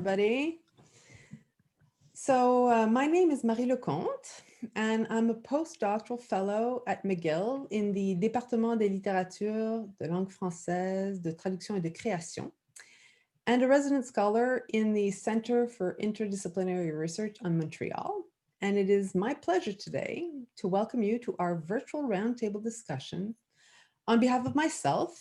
Everybody. So my name is Marie Leconte, and I'm a postdoctoral fellow at McGill in the Département des littératures, de langue française, de traduction et de création, and a resident scholar in the Center for Interdisciplinary Research on Montreal. And it is my pleasure today to welcome you to our virtual roundtable discussion on behalf of myself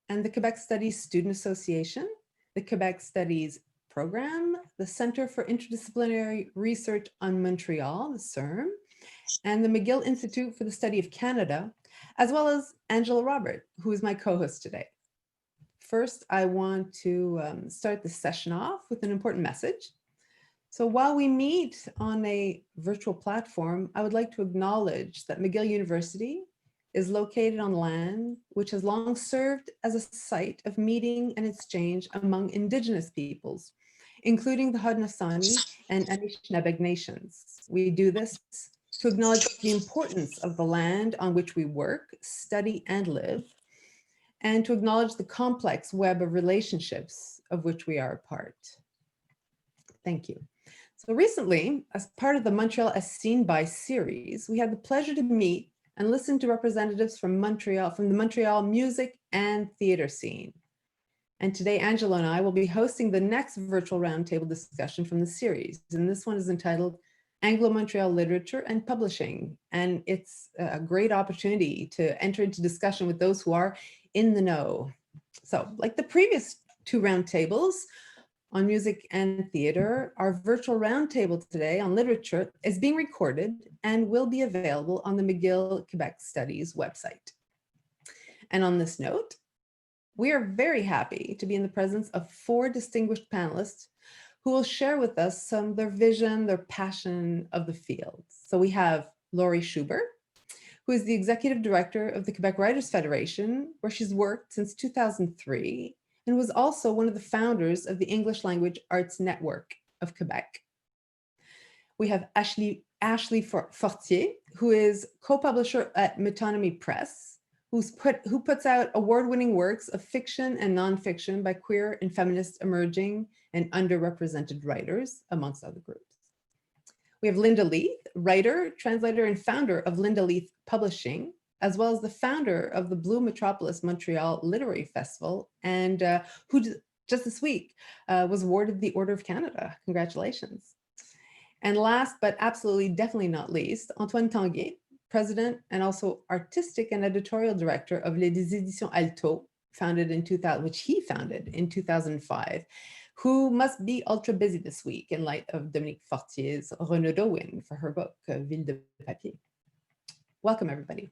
and the Quebec Studies Student Association, the Quebec Studies Program, the Center for Interdisciplinary Research on Montreal, the CIRM, and the McGill Institute for the Study of Canada, as well as Angelo Robert, who is my co-host today. First, I want to start the session off with an important message. So while we meet on a virtual platform, I would like to acknowledge that McGill University is located on land which has long served as a site of meeting and exchange among Indigenous peoples, including the Haudenosaunee and Anishinaabe nations. We do this to acknowledge the importance of the land on which we work, study, and live, and to acknowledge the complex web of relationships of which we are a part. Thank you. So recently, as part of the Montreal as Seen By series, we had the pleasure to meet and listen to representatives from Montreal, from the Montreal music and theater scene. And today, Angelo and I will be hosting the next virtual roundtable discussion from the series. And this one is entitled Anglo Montreal Literature and Publishing. And it's a great opportunity to enter into discussion with those who are in the know. So like the previous two roundtables on music and theater, our virtual roundtable today on literature is being recorded and will be available on the McGill Quebec Studies website. And on this note, we are very happy to be in the presence of four distinguished panelists who will share with us some of their vision, their passion of the field. So we have Laurie Schubert, who is the executive director of the Quebec Writers Federation, where she's worked since 2003, and was also one of the founders of the English Language Arts Network of Quebec. We have Ashley Fortier, who is co-publisher at Metonymy Press, who puts out award-winning works of fiction and nonfiction by queer and feminist emerging and underrepresented writers, amongst other groups. We have Linda Leith, writer, translator, and founder of Linda Leith Publishing, as well as the founder of the Blue Metropolis Montreal Literary Festival, and who just this week was awarded the Order of Canada. Congratulations. And last, but absolutely definitely not least, Antoine Tanguay, president and also artistic and editorial director of Les Éditions Alto, which he founded in 2005, who must be ultra busy this week in light of Dominique Fortier's Renaudot win for her book, Ville de Papier. Welcome, everybody.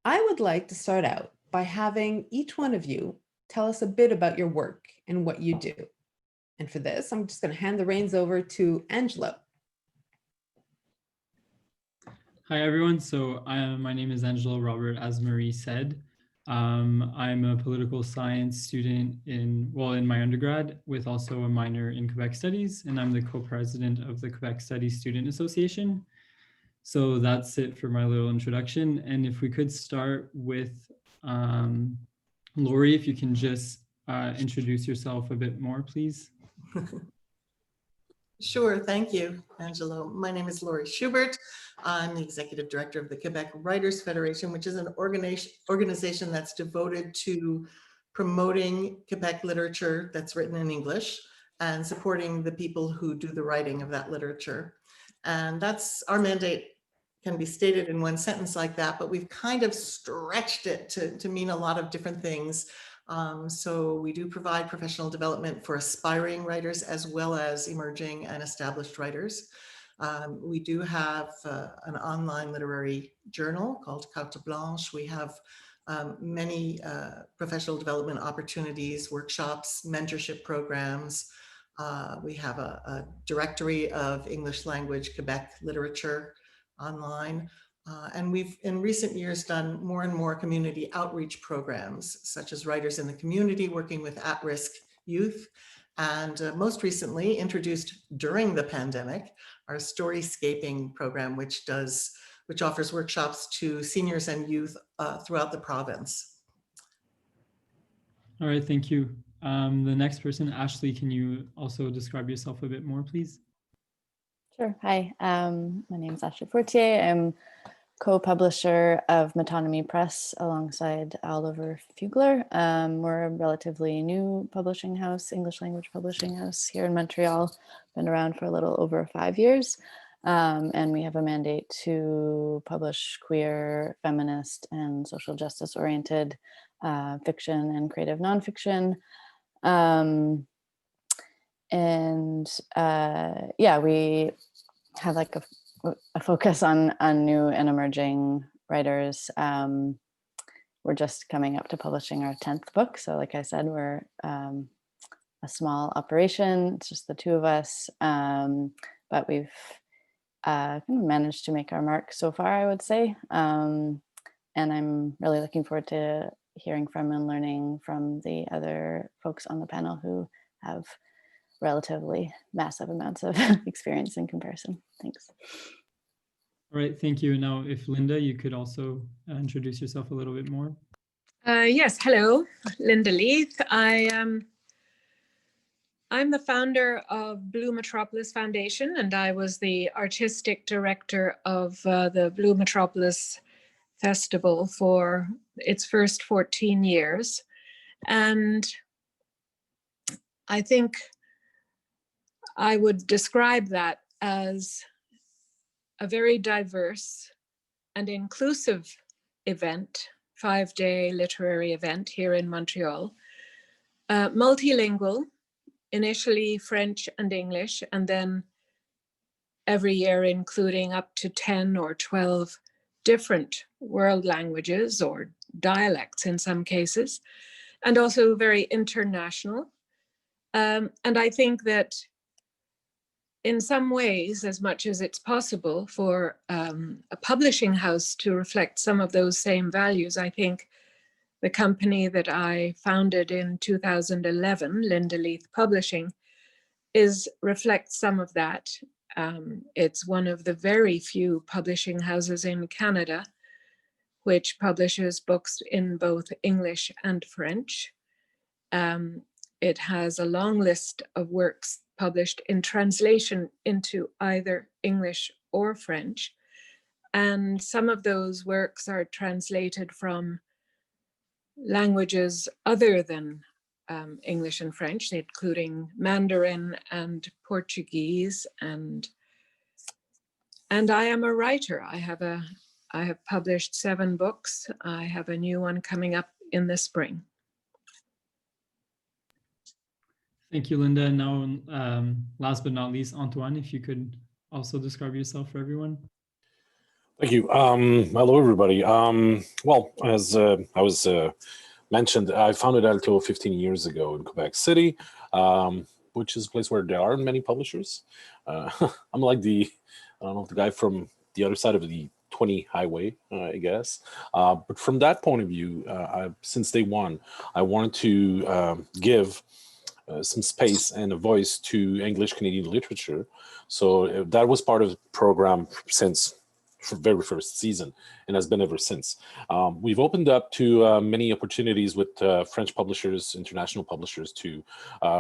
I would like to start out by having each one of you tell us a bit about your work and what you do. And for this, I'm just going to hand the reins over to Angelo. Hi, everyone. So my name is Angelo Robert, as Marie said. I'm a political science student in my undergrad with also a minor in Quebec Studies, and I'm the co-president of the Quebec Studies Student Association. So that's it for my little introduction. And if we could start with Laurie, if you can just introduce yourself a bit more, please. Sure, thank you, Angelo. My name is Laurie Schubert. I'm the executive director of the Quebec Writers Federation, which is an organization that's devoted to promoting Quebec literature that's written in English and supporting the people who do the writing of that literature. And that's our mandate. Can be stated in one sentence like that, but we've kind of stretched it to mean a lot of different things. So we do provide professional development for aspiring writers as well as emerging and established writers. We do have an online literary journal called Carte Blanche. We have many professional development opportunities, workshops, mentorship programs. We have a directory of English language Quebec literature online. And we've in recent years done more and more community outreach programs, such as Writers in the Community working with at-risk youth. And most recently introduced during the pandemic, our Storyscaping program, which offers workshops to seniors and youth throughout the province. All right, thank you. The next person, Ashley, can you also describe yourself a bit more, please? Sure. Hi, my name is Ashley Fortier. I'm co-publisher of Metonymy Press alongside Oliver Fugler. We're a relatively new publishing house, English language publishing house here in Montreal. Been around for a little over 5 years. And we have a mandate to publish queer, feminist, and social justice oriented fiction and creative nonfiction. Yeah, we have like a focus on new and emerging writers. We're just coming up to publishing our 10th book. So like I said, we're a small operation. It's just the two of us, but we've kind of managed to make our mark so far, I would say. And I'm really looking forward to hearing from and learning from the other folks on the panel who have relatively massive amounts of experience in comparison. Thanks. All right, thank you. Now, if Linda, you could also introduce yourself a little bit more. Yes, hello, Linda Leith. I'm the founder of Blue Metropolis Foundation, and I was the artistic director of the Blue Metropolis Festival for its first 14 years. And I think I would describe that as a very diverse and inclusive event, 5-day literary event here in Montreal, multilingual, initially French and English, and then every year including up to 10 or 12 different world languages or dialects in some cases, and also very international. And I think that in some ways, as much as it's possible for a publishing house to reflect some of those same values, I think the company that I founded in 2011, Linda Leith Publishing, reflects some of that. It's one of the very few publishing houses in Canada which publishes books in both English and French. It has a long list of works published in translation into either English or French. And some of those works are translated from languages other than English and French, including Mandarin and Portuguese. And I am a writer. I have published 7 books. I have a new one coming up in the spring. Thank you, Linda. Now, last but not least, Antoine, if you could also describe yourself for everyone. Thank you. Hello, everybody. Well, as I was mentioned, I founded Alto 15 years ago in Quebec City, which is a place where there aren't many publishers. I'm like the guy from the other side of the 20 highway, I guess. But from that point of view, since day one, I wanted to give some space and a voice to English Canadian literature. So that was part of the program since the very first season and has been ever since. We've opened up to many opportunities with French publishers, international publishers, to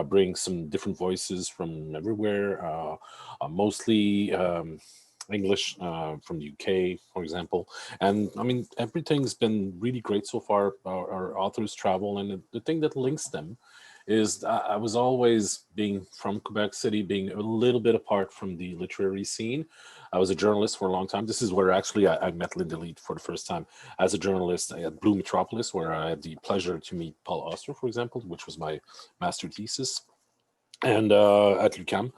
bring some different voices from everywhere, mostly English from the UK, for example. And I mean, everything's been really great so far. Our authors travel, and the thing that links them is I was always, being from Quebec City, being a little bit apart from the literary scene. I was a journalist for a long time. This is where actually I met Linda Leith for the first time as a journalist at Blue Metropolis, where I had the pleasure to meet Paul Auster, for example, which was my master thesis, and at UQAM.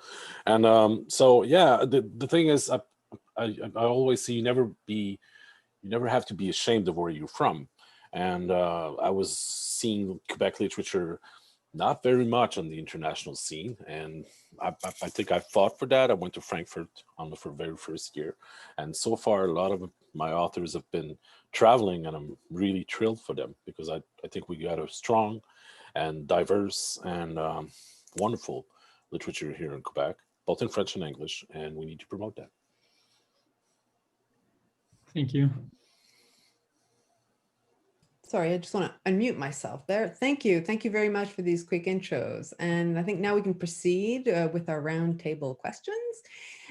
And so, yeah, the thing is, I always say you never have to be ashamed of where you're from. And I was seeing Quebec literature not very much on the international scene, and I think I fought for that. I went to Frankfurt on the very first year, and so far a lot of my authors have been traveling, and I'm really thrilled for them, because I think we got a strong and diverse and wonderful literature here in Quebec, both in French and English, and we need to promote that. Thank you. sorry, I just want to unmute myself there. Thank you. Thank you very much for these quick intros. And I think now we can proceed with our roundtable questions.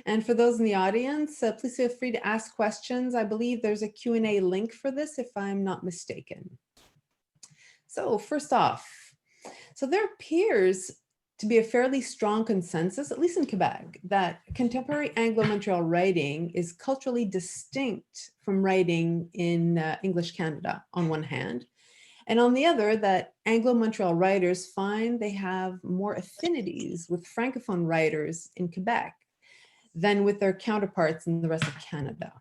And for those in the audience, please feel free to ask questions. I believe there's a Q&A link for this, if I'm not mistaken. So first off, so there appears to be a fairly strong consensus, at least in Quebec, that contemporary Anglo Montreal writing is culturally distinct from writing in English Canada on one hand, and on the other, that Anglo Montreal writers find they have more affinities with Francophone writers in Quebec than with their counterparts in the rest of Canada.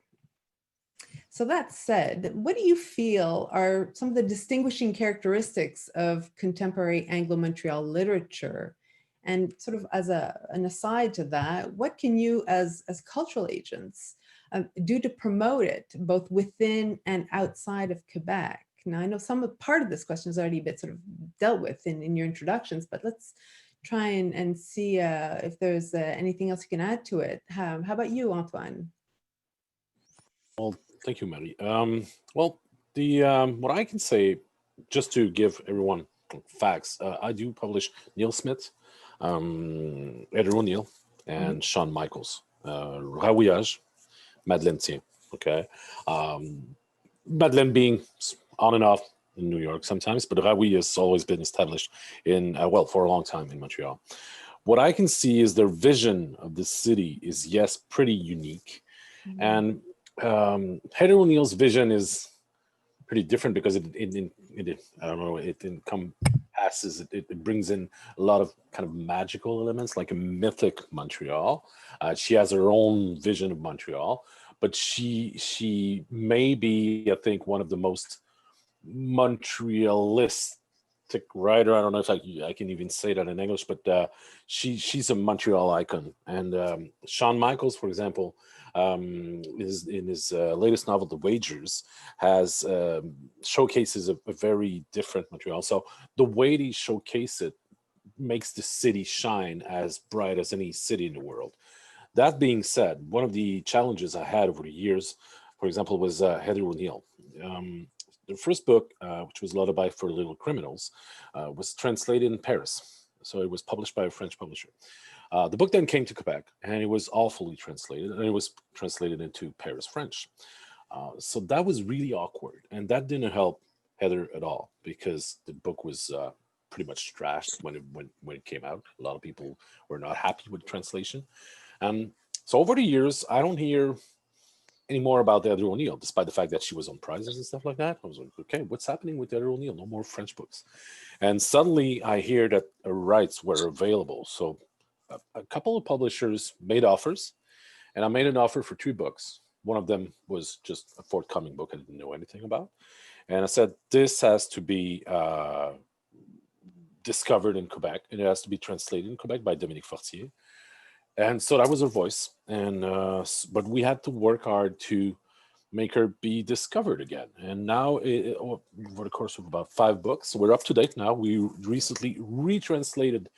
So that said, what do you feel are some of the distinguishing characteristics of contemporary Anglo Montreal literature? And sort of as an aside to that, what can you as cultural agents do to promote it both within and outside of Quebec? Now, I know part of this question has already been sort of dealt with in your introductions, but let's try and see if there's anything else you can add to it. How about you, Antoine? Well, thank you, Marie. Well, what I can say, just to give everyone facts, I do publish Neil Smith, Heather O'Neill, and Sean Michaels, Rawiyage, Madeleine Tien. Okay, Madeleine being on and off in New York sometimes, but Rawi has always been established in well, for a long time in Montreal. What I can see is their vision of the city is, yes, pretty unique, and Heather O'Neill's vision is pretty different because it I don't know, it encompasses, it brings in a lot of kind of magical elements, like a mythic Montreal. She has her own vision of Montreal, but she may be, I think, one of the most Montrealistic writer. I don't know if I can even say that in English, but she's a Montreal icon. And Sean Michaels, for example, is in his latest novel, The Wagers, has showcases a very different Montreal. So the way they showcase it makes the city shine as bright as any city in the world. That being said, one of the challenges I had over the years, for example, was Heather O'Neill. The first book, which was Lullaby for Little Criminals, was translated in Paris. So it was published by a French publisher. The book then came to Quebec, and it was all fully translated, and it was translated into Paris French. So that was really awkward, and that didn't help Heather at all, because the book was pretty much trashed when it came out. A lot of people were not happy with the translation. So over the years, I don't hear anymore about Heather O'Neill, despite the fact that she was on prizes and stuff like that. I was like, okay, what's happening with Heather O'Neill? No more French books. And suddenly I hear that rights were available. So a couple of publishers made offers, and I made an offer for 2 books. One of them was just a forthcoming book I didn't know anything about. And I said, this has to be discovered in Quebec, and it has to be translated in Quebec by Dominique Fortier. And so that was her voice. And but we had to work hard to make her be discovered again. And now, over the course of about 5 books, we're up to date now. We recently retranslated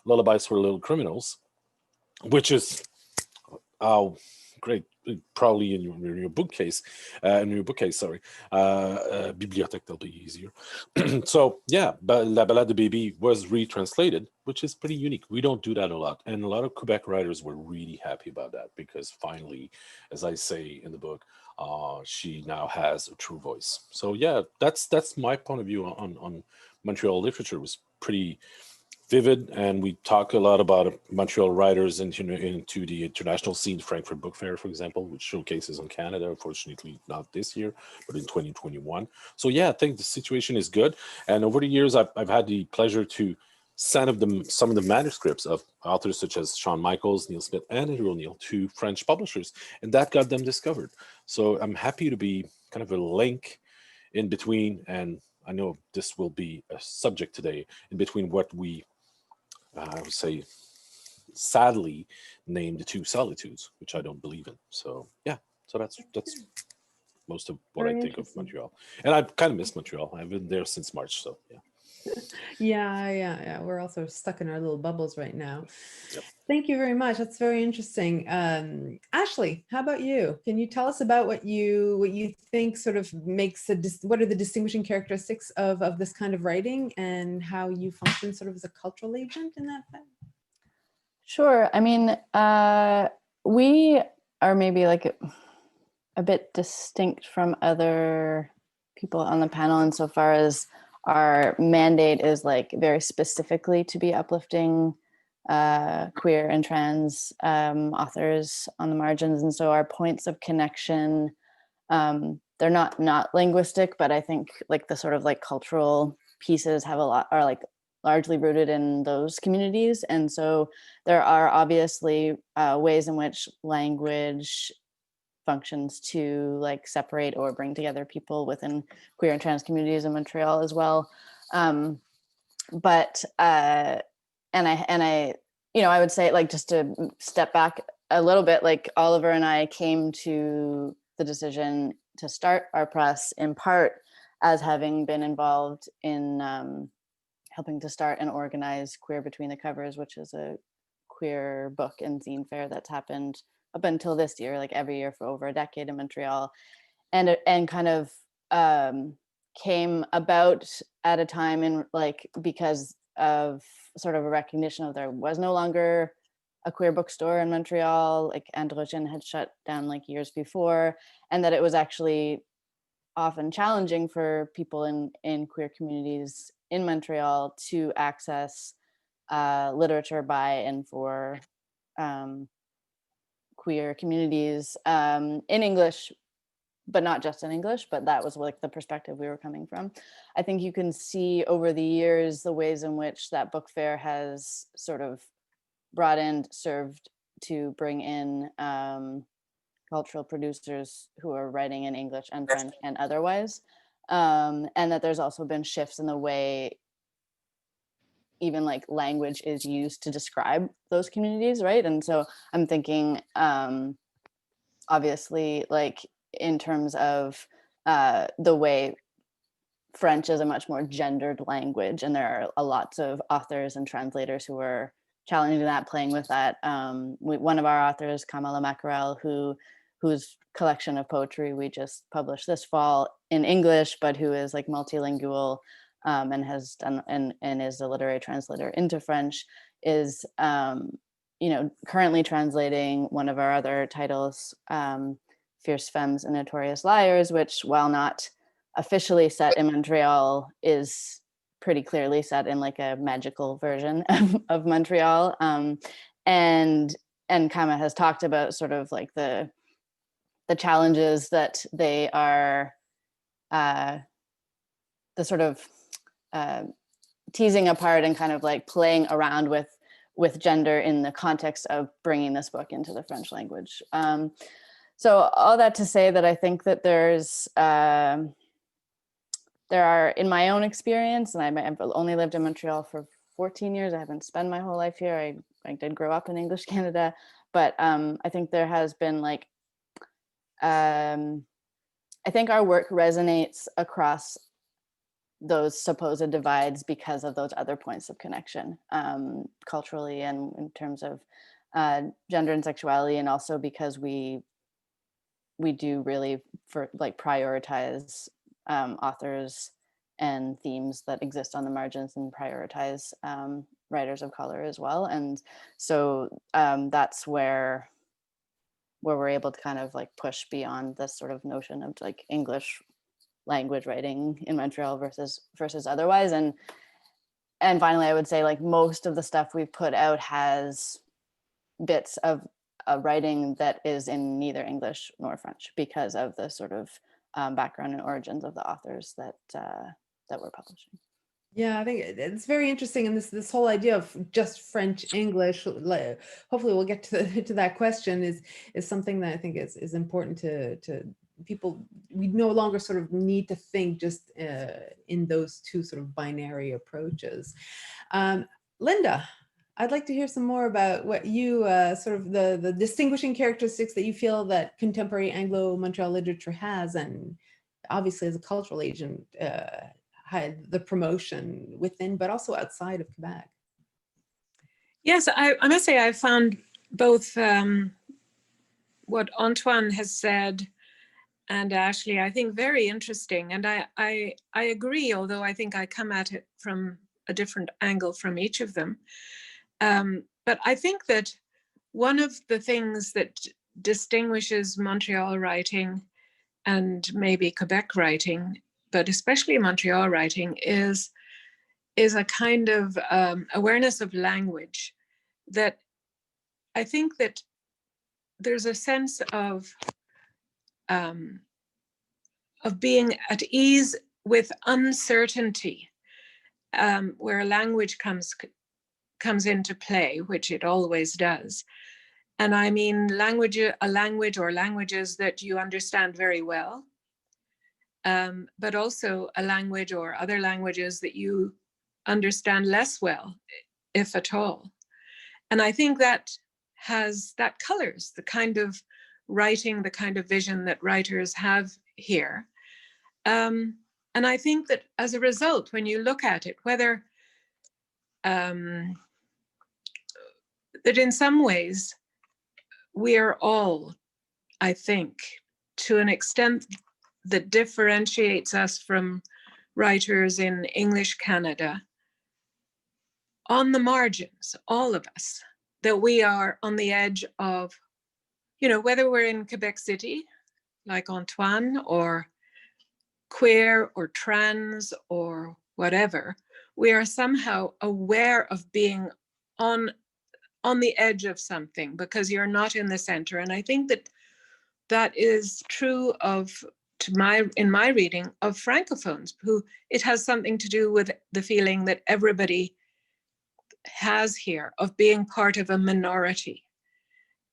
Lullabies for Little Criminals, which is great. Probably in your bookcase, sorry, bibliothèque, that'll be easier. So yeah, but La Ballade de Baby was retranslated, which is pretty unique. We don't do that a lot, and a lot of Quebec writers were really happy about that, because finally, as I say in the book, she now has a true voice. So yeah, that's my point of view on Montreal literature. It was pretty vivid, and we talk a lot about Montreal writers into the international scene, Frankfurt Book Fair, for example, which showcases on Canada. Unfortunately, not this year, but in 2021. So yeah, I think the situation is good. And over the years, I've had the pleasure to send some of the manuscripts of authors such as Sean Michaels, Neil Smith, and Heather O'Neill to French publishers, and that got them discovered. So I'm happy to be kind of a link in between, and I know this will be a subject today, in between what we I would say, sadly, named the 2 solitudes, which I don't believe in. So yeah, so that's most of what I think of Montreal. And I kind of miss Montreal. I've been there since March, so yeah. Yeah. We're also stuck in our little bubbles right now. Yep. Thank you very much. That's very interesting. Ashley, how about you? Can you tell us about what you think sort of makes what are the distinguishing characteristics of this kind of writing and how you function sort of as a cultural agent in that? Sure. I mean, we are maybe like a bit distinct from other people on the panel insofar as our mandate is like very specifically to be uplifting queer and trans authors on the margins. And so our points of connection, they're not linguistic, but I think like the sort of like cultural pieces have are like largely rooted in those communities. And so there are obviously ways in which language functions to like separate or bring together people within queer and trans communities in Montreal as well. But I would say, like, just to step back a little bit, like Oliver and I came to the decision to start our press in part as having been involved in helping to start and organize Queer Between the Covers, which is a queer book and zine fair that's happened up until this year, like every year for over a decade in Montreal, and kind of came about at a time in like because of sort of a recognition of there was no longer a queer bookstore in Montreal, like Androgen had shut down like years before, and that it was actually often challenging for people in queer communities in Montreal to access literature by and for queer communities in English, but not just in English, but that was like the perspective we were coming from. I think you can see over the years the ways in which that book fair has sort of served to bring in cultural producers who are writing in English and French and otherwise. And that there's also been shifts in the way even like language is used to describe those communities, right? And so I'm thinking, obviously, like in terms of the way French is a much more gendered language, and there are lots of authors and translators who are challenging that, playing with that. One of our authors, Kamala Mackerel, whose collection of poetry we just published this fall in English, but who is like multilingual, and has done and is a literary translator into French, is currently translating one of our other titles, Fierce Femmes and Notorious Liars, which, while not officially set in Montreal, is pretty clearly set in like a magical version of Montreal. And Kama has talked about sort of like the challenges that they are the sort of teasing apart and kind of like playing around with gender in the context of bringing this book into the French language. So all that to say that I think that there are, in my own experience, and I've only lived in Montreal for 14 years. I haven't spent my whole life here. I did grow up in English Canada, but I think there has been like, I think our work resonates across those supposed divides because of those other points of connection, culturally and in terms of gender and sexuality, and also because we do really prioritize authors and themes that exist on the margins and prioritize writers of color as well. And so that's where we're able to kind of like push beyond this sort of notion of like English language writing in Montreal versus otherwise. And finally, I would say like most of the stuff we've put out has bits of writing that is in neither English nor French because of the sort of background and origins of the authors that we're publishing. Yeah, I think it's very interesting, and this whole idea of just French English. Hopefully, we'll get to that question. Is something that I think is important to people. We no longer sort of need to think just in those two sort of binary approaches. Linda, I'd like to hear some more about what you sort of the distinguishing characteristics that you feel that contemporary Anglo Montreal literature has, and obviously as a cultural agent, the promotion within, but also outside of Quebec? Yes, I must say I found both what Antoine has said and Ashley, I think, very interesting. And I agree, although I think I come at it from a different angle from each of them. But I think that one of the things that distinguishes Montreal writing and maybe Quebec writing, but especially Montreal writing, is a kind of awareness of language that I think that there's a sense of being at ease with uncertainty, where language comes into play, which it always does. And I mean a language or languages that you understand very well, but also a language or other languages that you understand less well, if at all. And I think that colors the kind of writing, the kind of vision that writers have here. And I think that as a result, when you look at it, whether that in some ways we are all, I think, to an extent that differentiates us from writers in English Canada, on the margins, all of us, that we are on the edge of, whether we're in Quebec City, like Antoine, or queer or trans or whatever, we are somehow aware of being on the edge of something because you're not in the center. And I think that is true in my reading of Francophones, who it has something to do with the feeling that everybody has here of being part of a minority.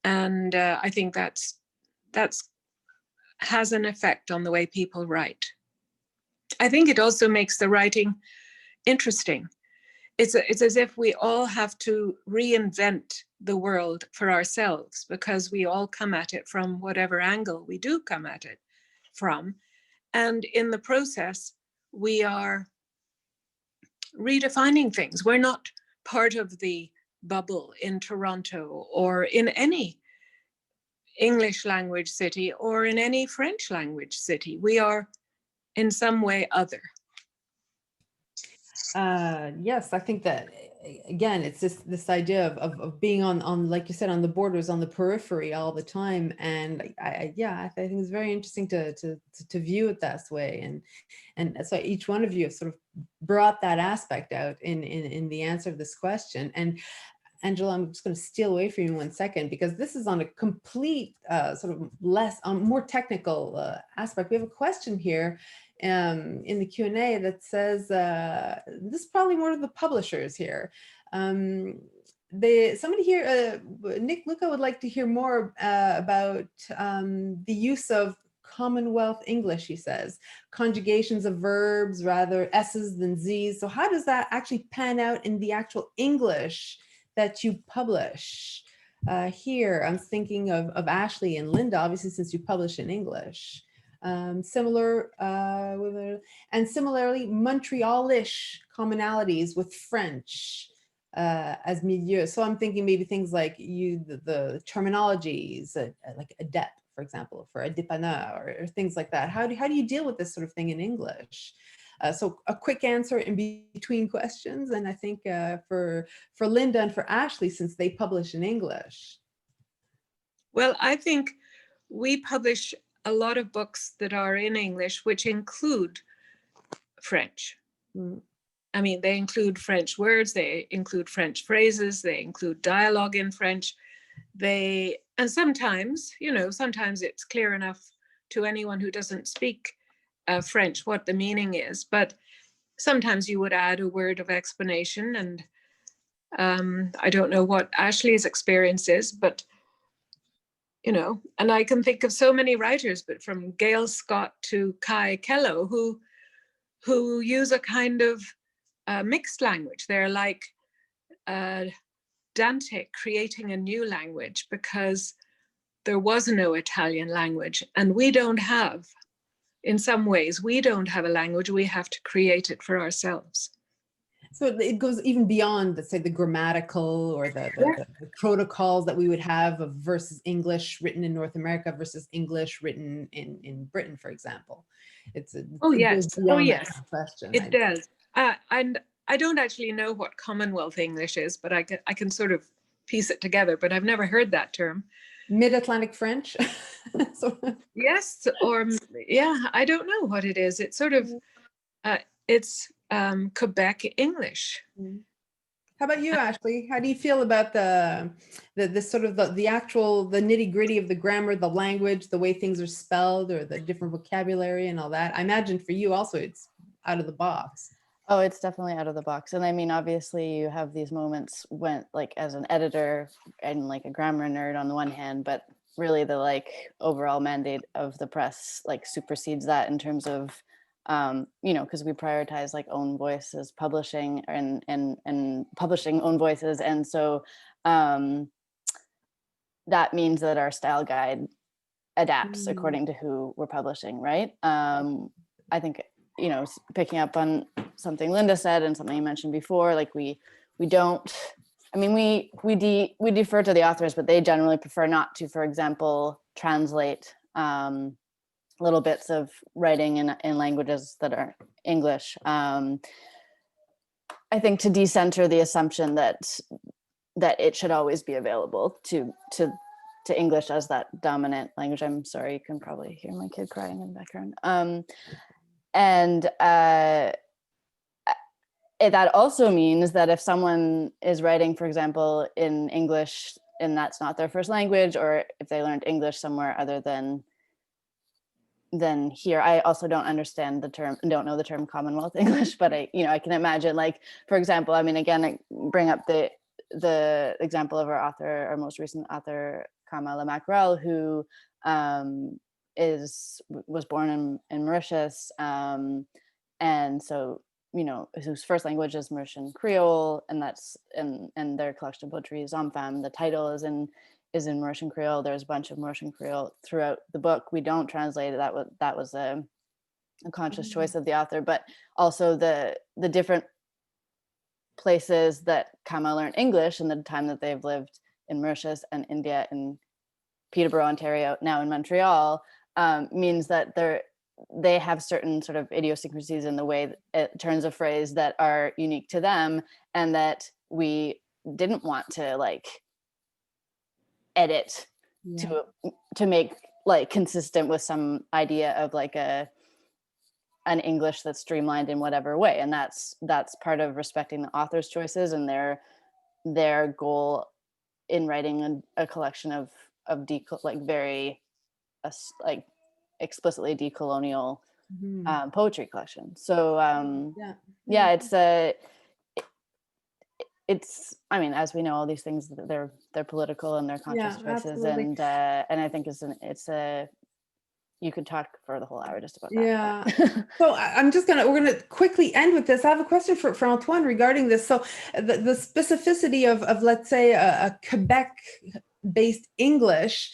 And I think that's has an effect on the way people write. I think it also makes the writing interesting. It's as if we all have to reinvent the world for ourselves because we all come at it from whatever angle we do come at it from. And in the process, we are redefining things. We're not part of the bubble in Toronto or in any English language city or in any French language city. We are in some way other. Yes, I think that, again, it's this idea of being on, like you said, on the borders, on the periphery all the time. And I think it's very interesting to view it that way. And so each one of you have sort of brought that aspect out in the answer of this question. And Angelo, I'm just going to steal away from you 1 second, because this is on a complete sort of more technical aspect. We have a question here in the Q&A that says, this is probably more of the publishers here. Somebody here, Nick Luca, would like to hear more about the use of Commonwealth English, he says, conjugations of verbs, rather S's than Z's. So how does that actually pan out in the actual English that you publish? Here, I'm thinking of Ashley and Linda, obviously, since you publish in English. Similarly, Montrealish commonalities with French as milieu. So I'm thinking maybe things like the terminologies, like adept, for example, for a dépanneur or things like that. How do you deal with this sort of thing in English? So a quick answer in between questions. And I think for Linda and for Ashley, since they publish in English. Well, I think we publish a lot of books that are in English, which include French. Mm. I mean, they include French words, they include French phrases, they include dialogue in French. And sometimes, sometimes it's clear enough to anyone who doesn't speak French what the meaning is, but sometimes you would add a word of explanation. And I don't know what Ashley's experience is, but and I can think of so many writers, but from Gail Scott to Kai Kello, who use a kind of mixed language. They're like Dante creating a new language because there was no Italian language, and we don't have in some ways, we don't have a language, we have to create it for ourselves. So it goes even beyond, let's say, the grammatical or the protocols that we would have of versus English written in North America versus English written in Britain, for example. It goes beyond that question. It does. And I don't actually know what Commonwealth English is, but I can sort of piece it together, but I've never heard that term. Mid-Atlantic French? Yes, or yeah, I don't know what it is. It's sort of, it's Quebec English. How about you, Ashley? How do you feel about the sort of the actual, the nitty-gritty of the grammar, the language, the way things are spelled, or the different vocabulary and all that? I imagine for you also it's out of the box. Oh, it's definitely out of the box. And I mean, obviously you have these moments when, like, as an editor and like a grammar nerd on the one hand, but really the like overall mandate of the press like supersedes that in terms of, you know, because we prioritize like own voices publishing and publishing own voices. And so that means that our style guide adapts according to who we're publishing, right? I think, you know, picking up on something Linda said and something you mentioned before, like we don't, I mean, we defer to the authors, but they generally prefer not to, for example, translate little bits of writing in languages that are English. I think to decenter the assumption that it should always be available to English as that dominant language. I'm sorry, you can probably hear my kid crying in the background. And that also means that if someone is writing, for example, in English and that's not their first language, or if they learned English somewhere other than here, I also don't understand the term, don't know the term Commonwealth English, but I can imagine, like, for example, I mean, again, I bring up the example of our most recent author, Kamala Mackerel, who was born in Mauritius, and so, you know, whose first language is Mauritian Creole, and that's and their collection of poetry is Enfam. The title is in Mauritian Creole. There's a bunch of Mauritian Creole throughout the book. We don't translate it. That was a conscious choice of the author, but also the different places that Kama learned English and the time that they've lived in Mauritius and India and Peterborough, Ontario, now in Montreal, means that they have certain sort of idiosyncrasies in the way turns of phrase that are unique to them, and that we didn't want to like edit to make like consistent with some idea of like an English that's streamlined in whatever way. And that's part of respecting the author's choices and their goal in writing a collection of very explicitly decolonial poetry collection. So it's I mean, as we know, all these things, they're political and they're conscious choices. Absolutely. And I think you could talk for the whole hour just about that. Yeah. So we're gonna quickly end with this. I have a question for Antoine regarding this. So the specificity of let's say a Quebec-based English,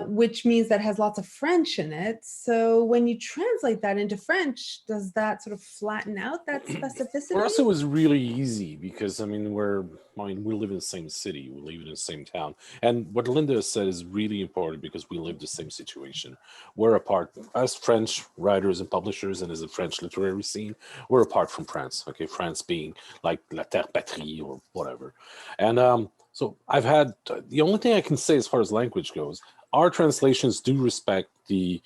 which means that has lots of French in it. So when you translate that into French, does that sort of flatten out that specificity? For us, it was really easy because, I mean, we live in the same city, we live in the same town. And what Linda said is really important because we live the same situation. We're apart, as French writers and publishers and as a French literary scene, we're apart from France, okay? France being like la terre patrie or whatever. And so I've had, the only thing I can say as far as language goes, our translations do respect the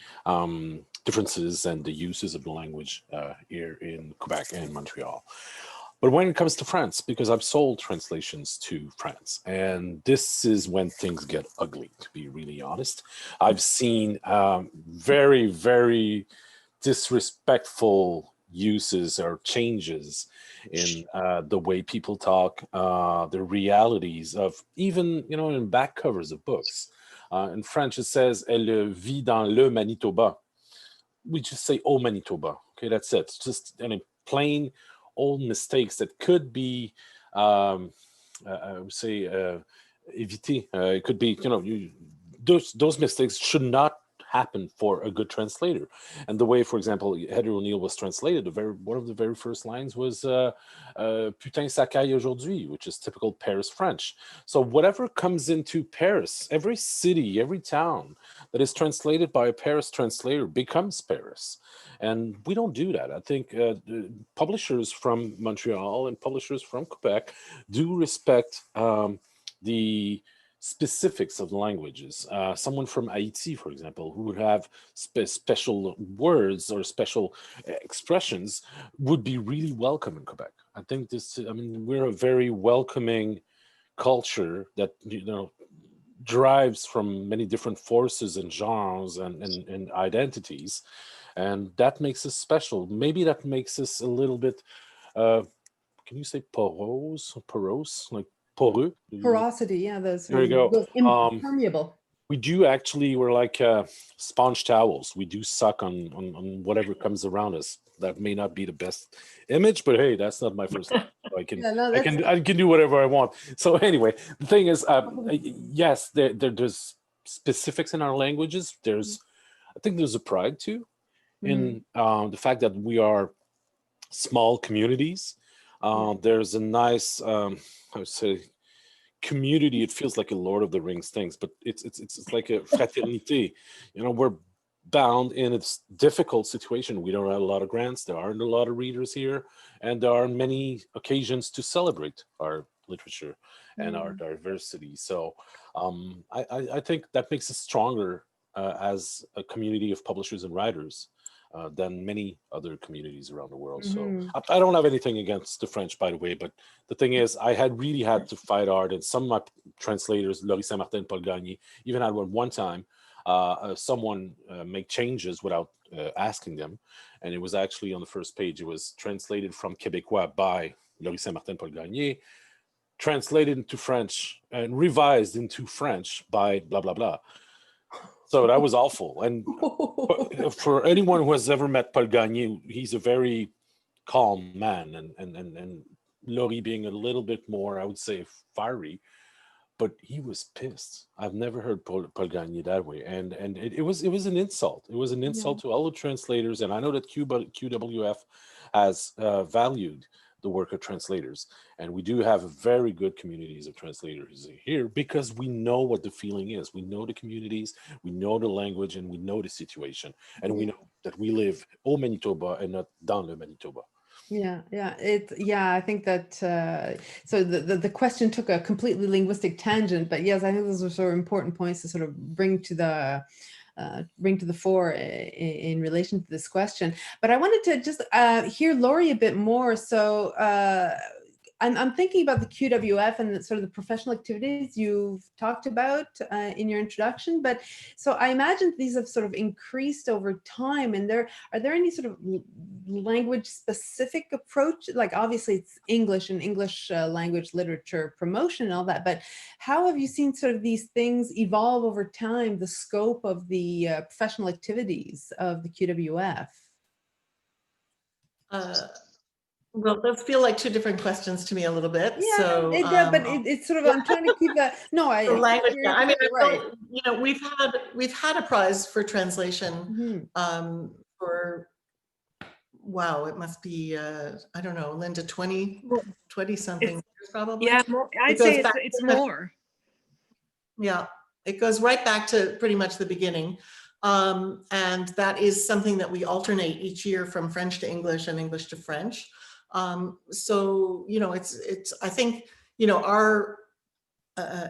differences and the uses of the language here in Quebec and Montreal. But when it comes to France, because I've sold translations to France, and this is when things get ugly, to be really honest. I've seen very, very disrespectful uses or changes in the way people talk, the realities of even, you know, in back covers of books. In French, it says, elle vit dans le Manitoba. We just say, oh, Manitoba. Okay, that's it. It's just plain old mistakes that could be, I would say, évité. It could be, you know, those mistakes should not happen for a good translator. And the way, for example, Heather O'Neill was translated, one of the very first lines was Putain ça caille aujourd'hui, which is typical Paris French. So whatever comes into Paris, every city, every town that is translated by a Paris translator becomes Paris. And we don't do that. I think publishers from Montreal and publishers from Quebec do respect the specifics of the languages. Someone from Haiti, for example, who would have special words or special expressions would be really welcome in Quebec. I think we're a very welcoming culture that, drives from many different forces and genres and identities. And that makes us special. Maybe that makes us a little bit, can you say porose, like poreux? Porosity, yeah, those There you go. those impermeable. We do actually, we're like sponge towels. We do suck on whatever comes around us. That may not be the best image, but hey, that's not my first time. So I can do whatever I want. So anyway, the thing is, yes, there's specifics in our languages. I think there's a pride too in the fact that we are small communities. There's a nice, I would say, community. It feels like a Lord of the Rings things, but it's like a fraternité. We're bound in a difficult situation. We don't have a lot of grants. There aren't a lot of readers here, and there are many occasions to celebrate our literature and our diversity. So I think that makes us stronger as a community of publishers and writers than many other communities around the world. So I don't have anything against the French, by the way, but the thing is, I really had to fight hard, and some of my translators, Laurie Saint-Martin and Paul Gagné, even had one time someone make changes without asking them, and it was actually on the first page. It was translated from Québécois by Laurie Saint-Martin, Paul Gagné, translated into French and revised into French by blah blah blah. So that was awful. And for anyone who has ever met Paul Gagné, he's a very calm man, and Laurie being a little bit more, I would say, fiery, but he was pissed. I've never heard Paul Gagné that way, and it was an insult. It was an insult to all the translators, and I know that QWF has valued the work of translators, and we do have very good communities of translators here because we know what the feeling is. We know the communities, we know the language, and we know the situation, and we know that we live au Manitoba and not dans le Manitoba. I think that so the question took a completely linguistic tangent, but yes, I think those are sort of important points to sort of bring to the fore in relation to this question. But I wanted to just hear Laurie a bit more. So I'm thinking about the QWF and sort of the professional activities you've talked about in your introduction. But so I imagine these have sort of increased over time. And are there any sort of language specific approach? Like obviously it's English and English language literature promotion and all that. But how have you seen sort of these things evolve over time, the scope of the professional activities of the QWF? Well, those feel like two different questions to me a little bit. Yeah, so, but it's sort of, I'm trying to keep that. No, the language. Yeah, I mean, right. we've had a prize for translation for, wow, it must be, I don't know, Linda, 20 something years probably. Yeah, I'd say it's more. Yeah, it goes right back to pretty much the beginning. And that is something that we alternate each year from French to English and English to French. So, I think, our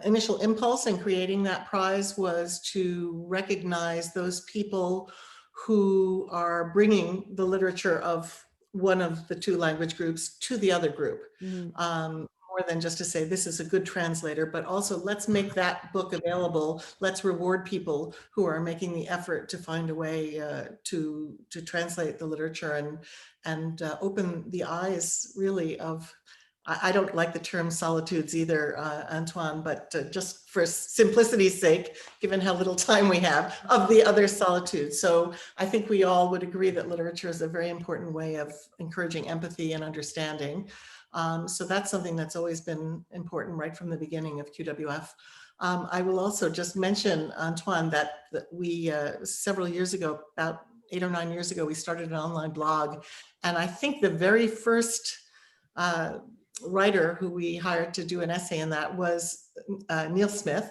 initial impulse in creating that prize was to recognize those people who are bringing the literature of one of the two language groups to the other group. More than just to say, this is a good translator, but also let's make that book available. Let's reward people who are making the effort to find a way to translate the literature and open the eyes really of, I don't like the term solitudes either, Antoine, but just for simplicity's sake, given how little time we have, of the other solitudes. So I think we all would agree that literature is a very important way of encouraging empathy and understanding. So that's something that's always been important right from the beginning of QWF. I will also just mention, Antoine, that we, several years ago, about 8 or 9 years ago, we started an online blog. And I think the very first writer who we hired to do an essay in that was Neil Smith,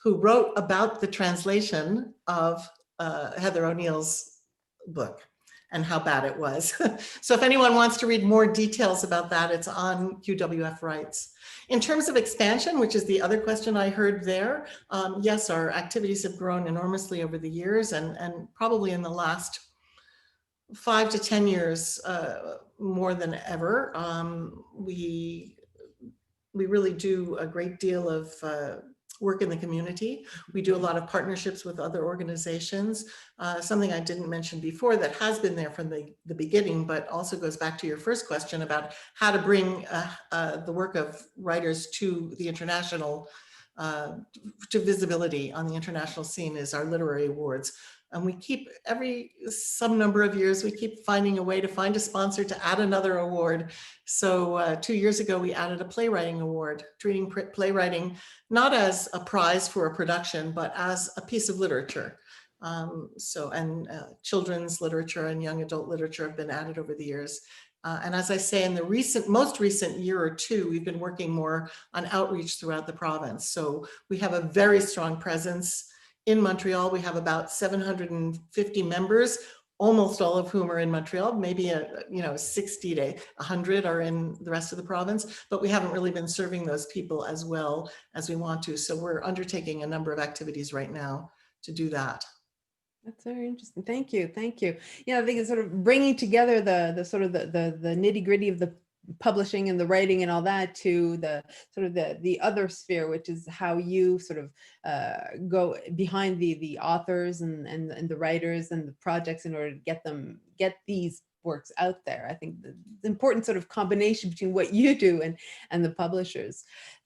who wrote about the translation of Heather O'Neill's book and how bad it was. So if anyone wants to read more details about that, it's on QWF Rights. In terms of expansion, which is the other question I heard there, yes, our activities have grown enormously over the years, and probably in the last 5 to 10 years, more than ever. We really do a great deal of work in the community. We do a lot of partnerships with other organizations. Something I didn't mention before that has been there from the beginning, but also goes back to your first question about how to bring the work of writers to the international, to visibility on the international scene, is our literary awards. And we keep, some number of years, we keep finding a way to find a sponsor to add another award. So 2 years ago, we added a playwriting award, treating playwriting not as a prize for a production, but as a piece of literature. Children's literature and young adult literature have been added over the years. And as I say, in the most recent year or two, we've been working more on outreach throughout the province. So we have a very strong presence in Montreal. We have about 750 members, almost all of whom are in Montreal. Maybe 60 to 100 are in the rest of the province, but we haven't really been serving those people as well as we want to. So we're undertaking a number of activities right now to do that. That's very interesting. Thank you. Thank you. Yeah, I think it's sort of bringing together the nitty gritty of the publishing and the writing and all that to the sort of the other sphere, which is how you sort of go behind the authors and the writers and the projects in order to get these works out there. I think the important sort of combination between what you do and the publishers.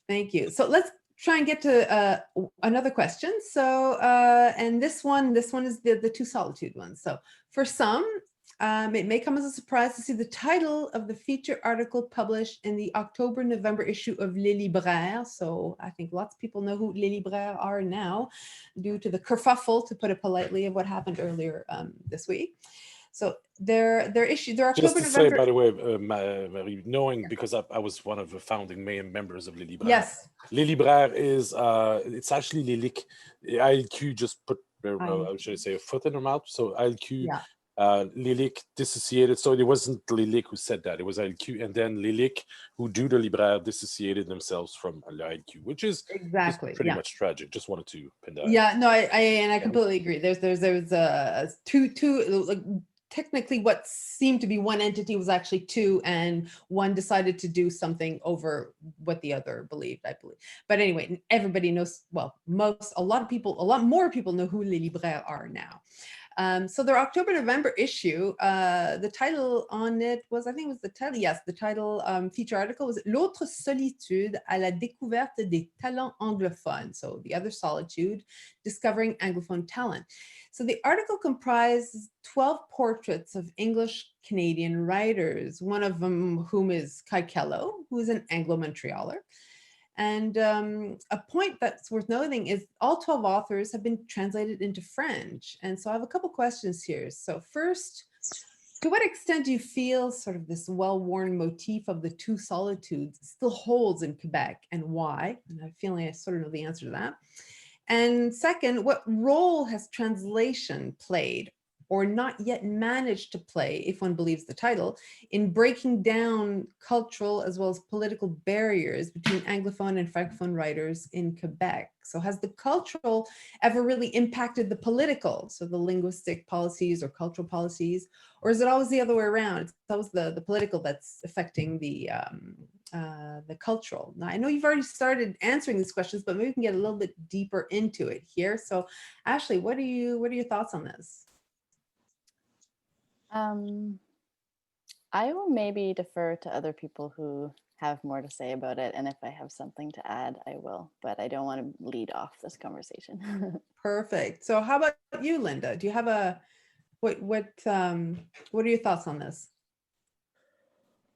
Thank you. So let's try and get to another question. So, and this one is the two solitude ones. So for some, it may come as a surprise to see the title of the feature article published in the October-November issue of Les Libraires. So I think lots of people know who Les Libraires are now, due to the kerfuffle, to put it politely, of what happened earlier this week. So their October-November. Just to say, by the way, Marie, knowing, because I was one of the founding members of Les Libraires. Yes. Les Libraires is, it's actually Lilic. ILQ just put, should I say, a foot in her mouth. So ILQ. Yeah. Lilic dissociated, so it wasn't Lilic who said that, it was ILQ, and then Lilic, who do the Libraire, dissociated themselves from ILQ, which is exactly pretty much tragic. Just wanted to pin that. Yeah, no, I completely agree. There's two like, technically what seemed to be one entity was actually two, and one decided to do something over what the other believed, I believe. But anyway, everybody knows, well, a lot more people know who Les Libraires are now. So their October-November issue, the title on it was, I think it was the title, yes, the title feature article was L'autre solitude à la découverte des talents anglophones. So the other solitude, discovering Anglophone talent. So the article comprises 12 portraits of English-Canadian writers, one of them whom is Kai Kello, who is an Anglo Montrealer. And a point that's worth noting is all 12 authors have been translated into French. And so I have a couple questions here. So first, to what extent do you feel sort of this well-worn motif of the two solitudes still holds in Quebec, and why? And I have a feeling I sort of know the answer to that. And second, what role has translation played, or not yet managed to play, if one believes the title, in breaking down cultural as well as political barriers between Anglophone and Francophone writers in Quebec? So has the cultural ever really impacted the political, so the linguistic policies or cultural policies, or is it always the other way around? It's always the political that's affecting the cultural. Now, I know you've already started answering these questions, but maybe we can get a little bit deeper into it here. So Ashley, what are your thoughts on this? I will maybe defer to other people who have more to say about it, and if I have something to add, I will, but I don't want to lead off this conversation. Perfect. So how about you, Linda? Do you have what are your thoughts on this?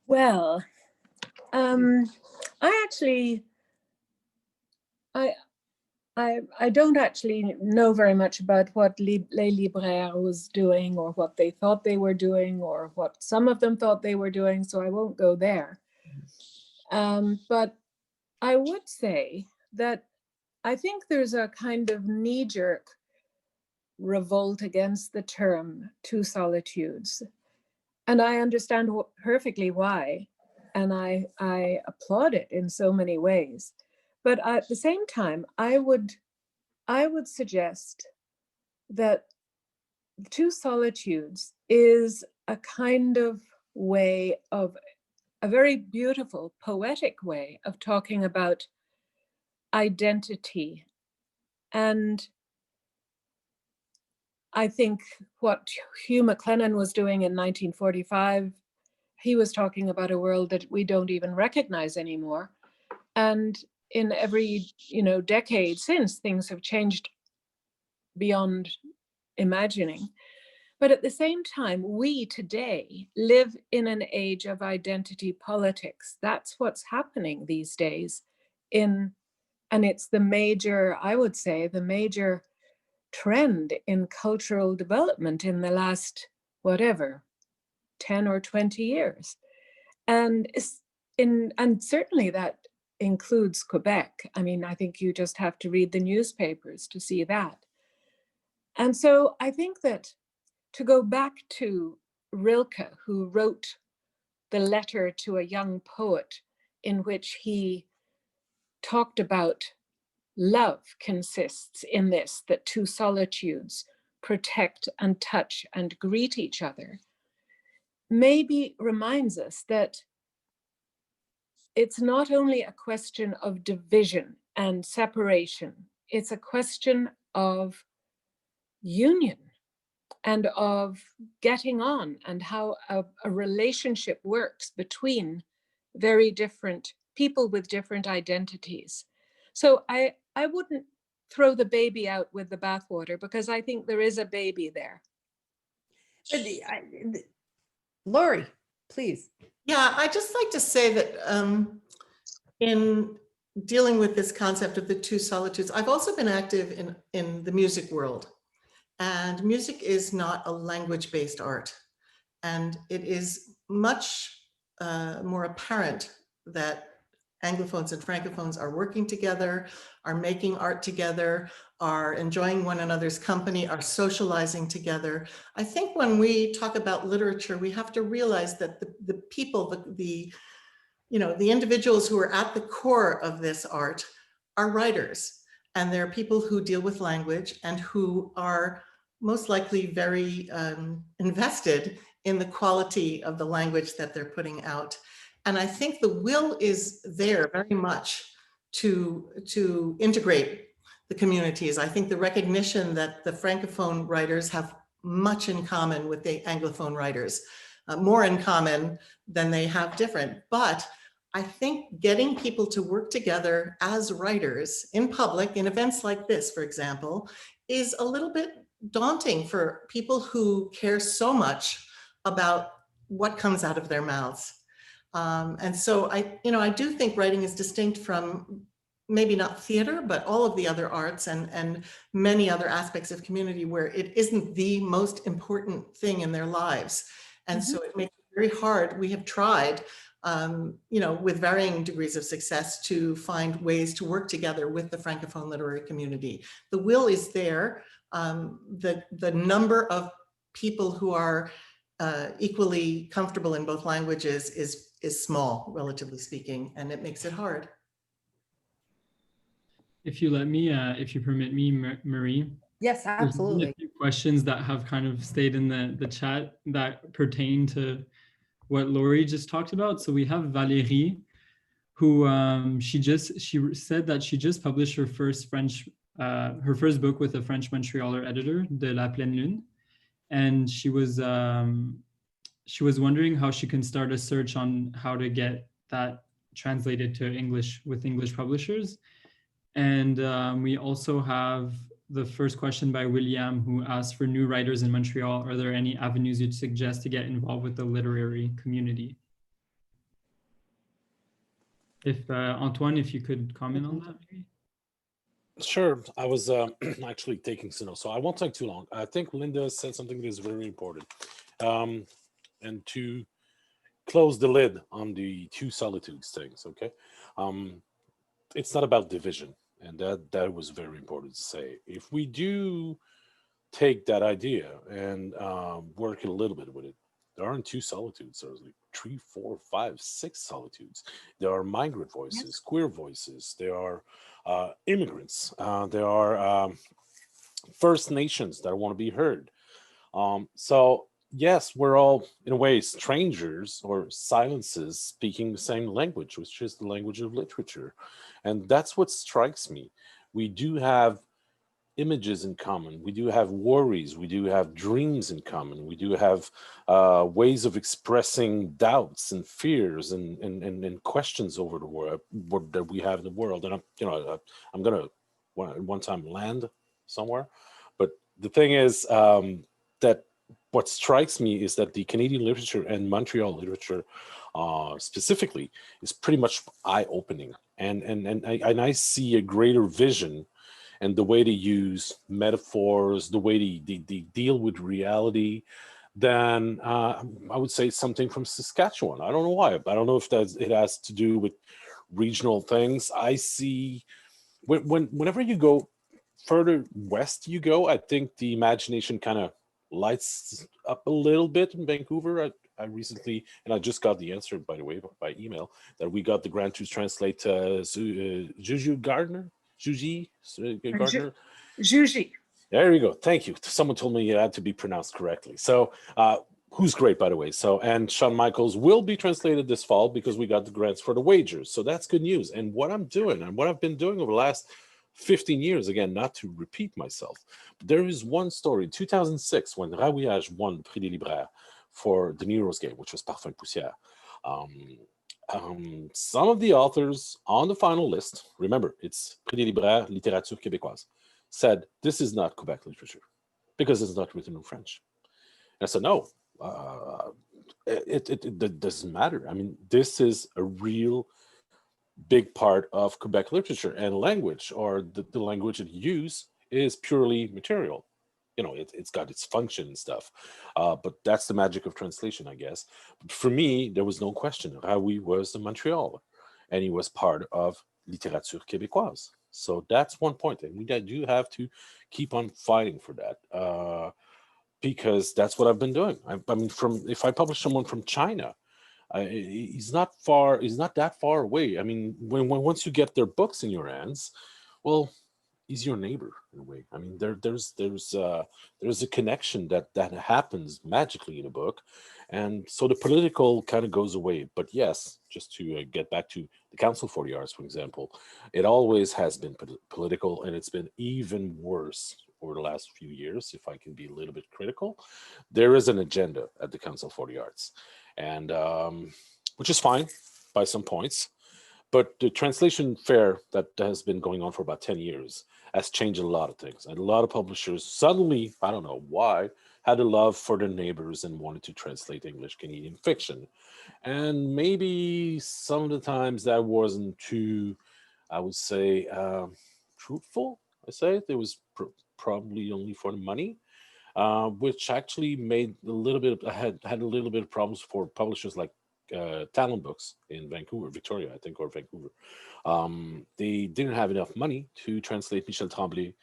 Well, I I don't actually know very much about what Les Libraires was doing, or what they thought they were doing, or what some of them thought they were doing, so I won't go there. But I would say that I think there's a kind of knee-jerk revolt against the term two solitudes. And I understand perfectly why, and I applaud it in so many ways. But at the same time, I would suggest that two solitudes is a kind of way of, a very beautiful, poetic way of talking about identity. And I think what Hugh MacLennan was doing in 1945, he was talking about a world that we don't even recognize anymore. And in every, decade since, things have changed beyond imagining. But at the same time, we today live in an age of identity politics. That's what's happening these days. And it's the major, I would say, the major trend in cultural development in the last, 10 or 20 years. And certainly that includes Quebec. I mean, I think you just have to read the newspapers to see that. And so I think that, to go back to Rilke, who wrote the letter to a young poet in which he talked about love consists in this, that two solitudes protect and touch and greet each other, maybe reminds us that it's not only a question of division and separation, it's a question of union and of getting on, and how a relationship works between very different people with different identities. So I wouldn't throw the baby out with the bathwater, because I think there is a baby there. Laurie, please. Yeah, I'd just like to say that in dealing with this concept of the two solitudes, I've also been active in the music world. And music is not a language-based art. And it is much more apparent that Anglophones and Francophones are working together, are making art together, are enjoying one another's company, are socializing together. I think when we talk about literature, we have to realize that the people, the individuals who are at the core of this art are writers. And they're people who deal with language and who are most likely very invested in the quality of the language that they're putting out. And I think the will is there very much to integrate the communities. I think the recognition that the Francophone writers have much in common with the Anglophone writers, more in common than they have different. But I think getting people to work together as writers in public, in events like this, for example, is a little bit daunting for people who care so much about what comes out of their mouths. And so I do think writing is distinct from maybe not theater, but all of the other arts and many other aspects of community where it isn't the most important thing in their lives. And so it makes it very hard. We have tried, with varying degrees of success, to find ways to work together with the Francophone literary community. The will is there. The number of people who are equally comfortable in both languages is small, relatively speaking, and it makes it hard. If you let me, if you permit me, Marie. Yes, absolutely. A few questions that have kind of stayed in the chat that pertain to what Laurie just talked about. So we have Valérie, who she said that she just published her first book with a French Montrealer editor, De la Pleine Lune, and she was wondering how she can start a search on how to get that translated to English with English publishers. And we also have the first question by William, who asked, for new writers in Montreal, are there any avenues you'd suggest to get involved with the literary community? If Antoine, if you could comment on that, maybe. Sure. I was actually taking some notes, so I won't take too long. I think Linda said something that is very important. And to close the lid on the two solitudes things, okay? Um, it's not about division, and that was very important to say. If we do take that idea and work a little bit with it, there aren't two solitudes. There's like three, four, five, six solitudes. There are migrant voices, queer voices. There are immigrants. There are First Nations that want to be heard. So yes, we're all in a way strangers or silences speaking the same language, which is the language of literature, and that's what strikes me. We do have images in common. We do have worries. We do have dreams in common. We do have ways of expressing doubts and fears and questions over the world that we have in the world. And I'm gonna one time land somewhere, but the thing is that what strikes me is that the Canadian literature and Montreal literature specifically is pretty much eye-opening, and I see a greater vision and the way they use metaphors, the way they deal with reality, than I would say something from Saskatchewan. I don't know why. I don't know if it has to do with regional things. I see whenever you go further west, I think the imagination kind of lights up a little bit in Vancouver. I recently, and I just got the answer, by the way, by email, that we got the grant to translate Juju Gardner. Juji Gardner. Juji. There you go. Thank you. Someone told me it had to be pronounced correctly. So, who's great, by the way. So, and Sean Michaels will be translated this fall because we got the grants for the wagers. So that's good news. And what I'm doing and what I've been doing over the last 15 years, again, not to repeat myself, but there is one story. In 2006, when Rawiyage won the Prix des Libraires for the Nero's game, which was Parfum Poussière, some of the authors on the final list, remember, it's Prix des Libraires, Littérature Québécoise, said, this is not Quebec literature because it's not written in French. And I said, no, it doesn't matter. I mean, this is a real big part of Quebec literature, and language, or the language it use, is purely material. It's got its function and stuff, but that's the magic of translation, I guess. But for me, there was no question. Raoui was in Montreal, and he was part of Littérature Québécoise. So that's one point, and we do have to keep on fighting for that, because that's what I've been doing. I mean, if I publish someone from China, he's not that far away. I mean, when once you get their books in your hands, well, he's your neighbor in a way. I mean, there's a connection that happens magically in a book, and so the political kind of goes away. But yes, just to get back to the Council for the Arts, for example, it always has been political, and it's been even worse over the last few years. If I can be a little bit critical, there is an agenda at the Council for the Arts, and which is fine by some points. But the translation fair that has been going on for about 10 years has changed a lot of things. And a lot of publishers suddenly, I don't know why, had a love for their neighbors and wanted to translate English Canadian fiction. And maybe some of the times that wasn't too, I would say, truthful. I say it was probably only for the money, which actually made a little bit, had a little bit of problems for publishers like Talon Books in Vancouver, Victoria, I think, or Vancouver. They didn't have enough money to translate Michel Tremblay,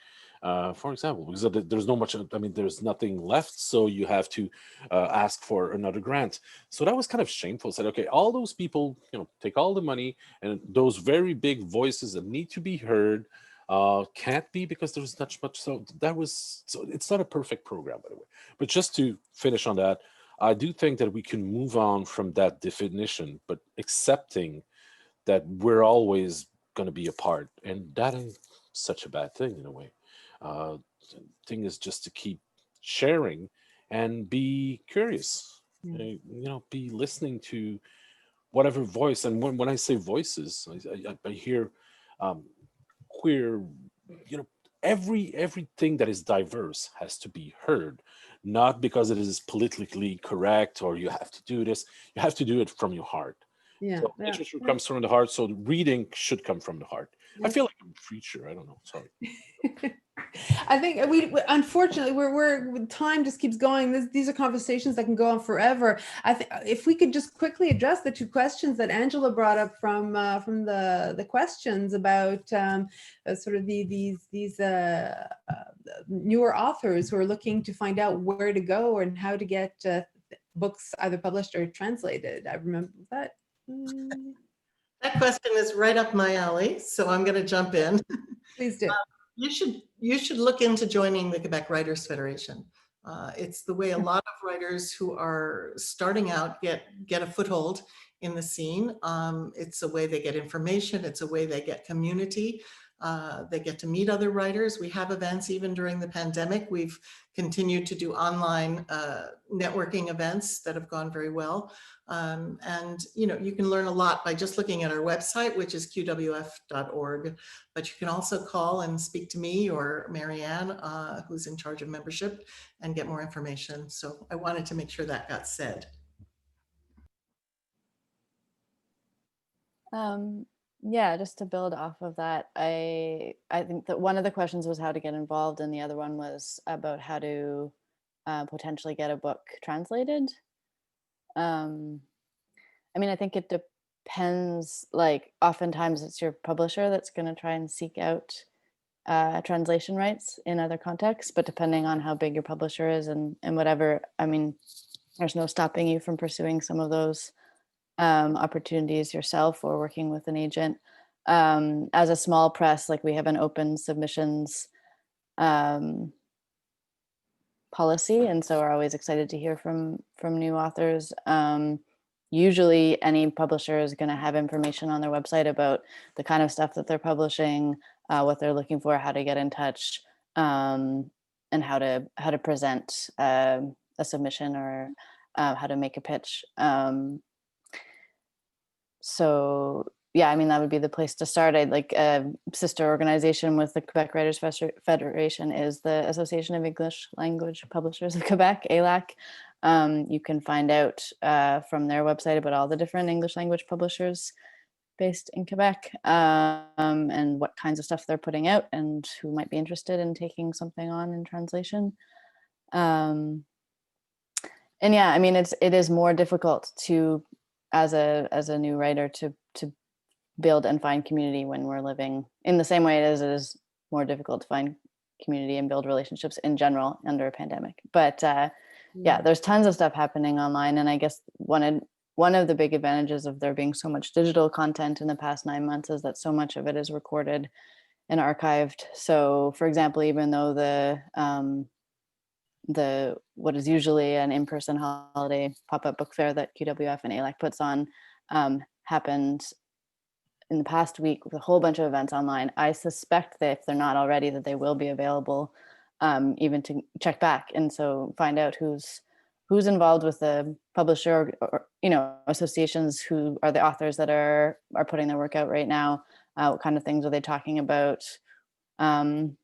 for example, because there's no much, I mean, there's nothing left, so you have to ask for another grant. So that was kind of shameful. Said, okay, all those people, take all the money, and those very big voices that need to be heard can't be, because there's not much. So it's not a perfect program, by the way. But just to finish on that, I do think that we can move on from that definition, but accepting that we're always going to be apart, and that ain't such a bad thing in a way. Thing is just to keep sharing and be curious, be listening to whatever voice. And when I say voices, I hear queer, everything that is diverse has to be heard, not because it is politically correct or you have to do this. You have to do it from your heart. Yeah. So literature comes from the heart, so reading should come from the heart. I feel like I'm a preacher. I don't know. Sorry. I think we unfortunately we're time just keeps going. These are conversations that can go on forever. I think if we could just quickly address the two questions that Angelo brought up from the questions about sort of these newer authors who are looking to find out where to go and how to get books either published or translated. I remember that. That question is right up my alley, so I'm going to jump in. Please do. You should look into joining the Quebec Writers Federation. It's the way a lot of writers who are starting out get a foothold in the scene. It's a way they get information. It's a way they get community. They get to meet other writers. We have events even during the pandemic. We've continued to do online networking events that have gone very well. And you can learn a lot by just looking at our website, which is qwf.org. But you can also call and speak to me or Marianne, who's in charge of membership, and get more information. So I wanted to make sure that got said. Yeah, just to build off of that, I think that one of the questions was how to get involved, and the other one was about how to potentially get a book translated. I mean, I think it depends. Like, oftentimes it's your publisher that's going to try and seek out translation rights in other contexts, but depending on how big your publisher is and whatever, I mean, there's no stopping you from pursuing some of those opportunities yourself or working with an agent. As a small press, like, we have an open submissions policy, and so we're always excited to hear from new authors. Usually any publisher is going to have information on their website about the kind of stuff that they're publishing, what they're looking for, how to get in touch, and how to present a submission or how to make a pitch. So yeah, I mean, that would be the place to start. I'd like a sister organization with the Quebec Writers Federation is the Association of English Language Publishers of Quebec, ALAC. You can find out from their website about all the different English language publishers based in Quebec, and what kinds of stuff they're putting out and who might be interested in taking something on in translation. And yeah, I mean, it is more difficult to, as a new writer, to build and find community when we're living in the same way it is more difficult to find community and build relationships in general under a pandemic. But yeah, there's tons of stuff happening online, and I guess one of the big advantages of there being so much digital content in the past 9 months is that so much of it is recorded and archived. So, for example, even though the what is usually an in-person holiday pop-up book fair that QWF and ALAC puts on happened in the past week with a whole bunch of events online. I suspect that if they're not already, that they will be available, even to check back, and so find out who's involved with the publisher or associations, who are the authors that are putting their work out right now, what kind of things are they talking about, and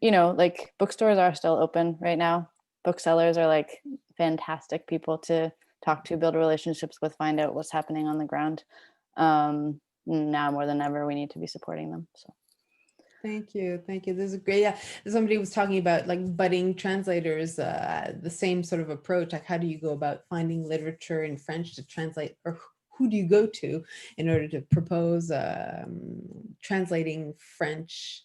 like, bookstores are still open right now. Booksellers are like fantastic people to talk to, build relationships with, find out what's happening on the ground. Now more than ever, we need to be supporting them. So thank you. This is great. Yeah, somebody was talking about like budding translators, the same sort of approach. Like, how do you go about finding literature in French to translate, or who do you go to in order to propose translating French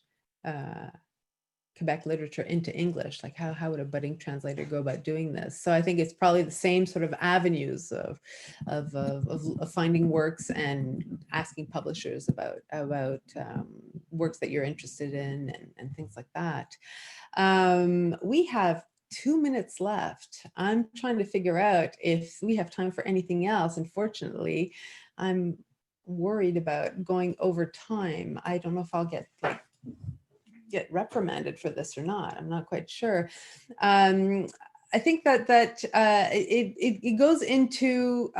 Quebec literature into English? Like, how would a budding translator go about doing this? So I think it's probably the same sort of avenues of finding works and asking publishers about works that you're interested in and things like that. We have 2 minutes left. I'm trying to figure out if we have time for anything else. Unfortunately, I'm worried about going over time. I don't know if I'll get reprimanded for this or not. I'm not quite sure. I think that it goes into